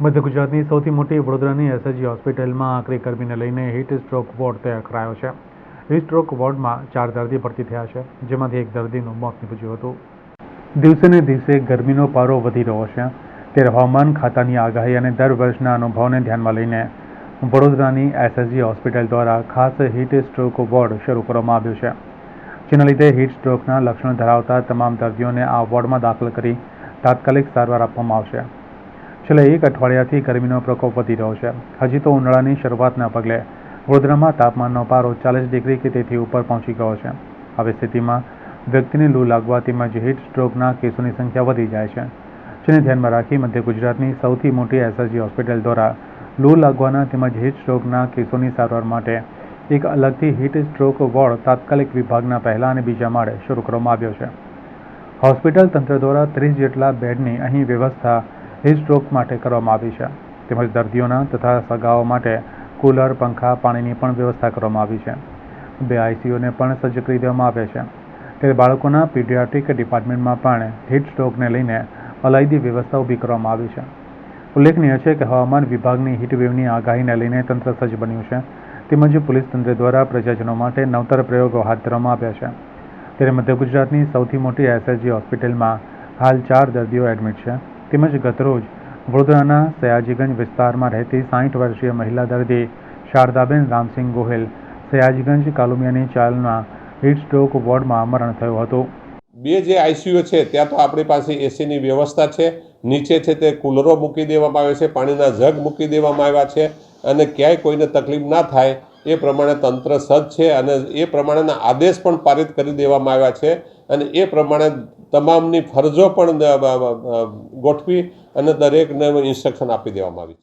મધ્ય ગુજરાતની સૌથી મોટી વડોદરાની એસએસજી હોસ્પિટલમાં આકરી ગરમીને લઈને હીટ સ્ટ્રોક વોર્ડ તૈયાર કરાયો છે। હીટ સ્ટ્રોક વોર્ડમાં 4 દર્દી ભરતી થયા છે, જેમાંથી એક દર્દીનું મોત નીપજ્યું હતું। દિવસે ને દિવસે ગરમીનો પારો વધી રહ્યો છે, ત્યારે હવામાન ખાતાની આગાહી અને દર વર્ષના અનુભવને ધ્યાનમાં લઈને વડોદરાની એસએસજી હોસ્પિટલ દ્વારા ખાસ હીટ સ્ટ્રોક વોર્ડ શરૂ કરવામાં આવ્યો છે, જેના લીધે હીટ સ્ટ્રોકના લક્ષણો ધરાવતા તમામ દર્દીઓને આ વોર્ડમાં દાખલ કરી તાત્કાલિક સારવાર આપવામાં આવશે। છેલ્લા એક અઠવાડિયાથી ગરમીનો પ્રકોપ વધી રહ્યો છે। હજી તો ઉનાળાની શરૂઆતના પગલે વડોદરામાં તાપમાનનો પારો 40 ડિગ્રી કે તેથી ઉપર પહોંચી ગયો છે। આવી સ્થિતિમાં વ્યક્તિને લૂ લાગવા તેમજ હીટ સ્ટ્રોકના કેસોની સંખ્યા વધી જાય છે, જેને ધ્યાનમાં રાખી મધ્ય ગુજરાતની સૌથી મોટી એસએસજી હોસ્પિટલ દ્વારા લૂ લાગવાના તેમજ હીટ સ્ટ્રોકના કેસોની સારવાર માટે એક અલગથી હીટ સ્ટ્રોક વોર્ડ તાત્કાલિક વિભાગના પહેલા અને બીજા માળે શરૂ કરવામાં આવ્યો છે। હોસ્પિટલ તંત્ર દ્વારા 30 જેટલા બેડની અહીં વ્યવસ્થા હીટ સ્ટ્રોક માટે કરવામાં આવી છે, તેમજ દર્દીઓના તથા સગાઓ માટે કુલર, પંખા, પાણીની પણ વ્યવસ્થા કરવામાં આવી છે। 2 આઈસીયુને પણ સજ્જ કરી દેવામાં આવે છે, ત્યારે બાળકોના પીડિયાટ્રિક ડિપાર્ટમેન્ટમાં પણ હીટ સ્ટ્રોકને લઈને અલાયદી વ્યવસ્થા ઊભી કરવામાં આવી છે। ઉલ્લેખનીય છે કે હવામાન વિભાગની હીટવેવની આગાહીને લઈને તંત્ર સજ્જ બન્યું છે, તેમજ પોલીસ તંત્ર દ્વારા પ્રજાજનો માટે નવતર પ્રયોગો હાથ ધરવામાં આવ્યા છે। ત્યારે મધ્ય ગુજરાતની સૌથી મોટી એસએસજી હોસ્પિટલમાં હાલ 4 દર્દીઓ એડમિટ છે, તેમજ ગતરોજ વડોદરાના સયાજીગંજ વિસ્તારમાં રહેતી 60 વર્ષીય મહિલા દર્દી શારદાબેન રામસિંહ ગોહિલ સયાજીગંજ કાલુમિયાની ચાલના હીટ સ્ટ્રોક વોર્ડમાં મરણ થયું હતું। 2 જે આઈસીયુ છે ત્યાં તો આપણી પાસે એસીની વ્યવસ્થા છે, નીચે છે તે કુલરો મૂકી દેવામાં આવે છે, પાણીના જગ મૂકી દેવામાં આવ્યા છે, અને ક્યાંય કોઈને તકલીફ ના થાય એ પ્રમાણે તંત્ર સજ્જ છે, અને એ પ્રમાણેના આદેશ પણ પારિત કરી દેવામાં આવ્યા છે, અને એ પ્રમાણે તમામની ફરજો પણ ગોઠવી અને દરેકને ઇન્સ્ટ્રક્શન આપી દેવામાં આવી છે।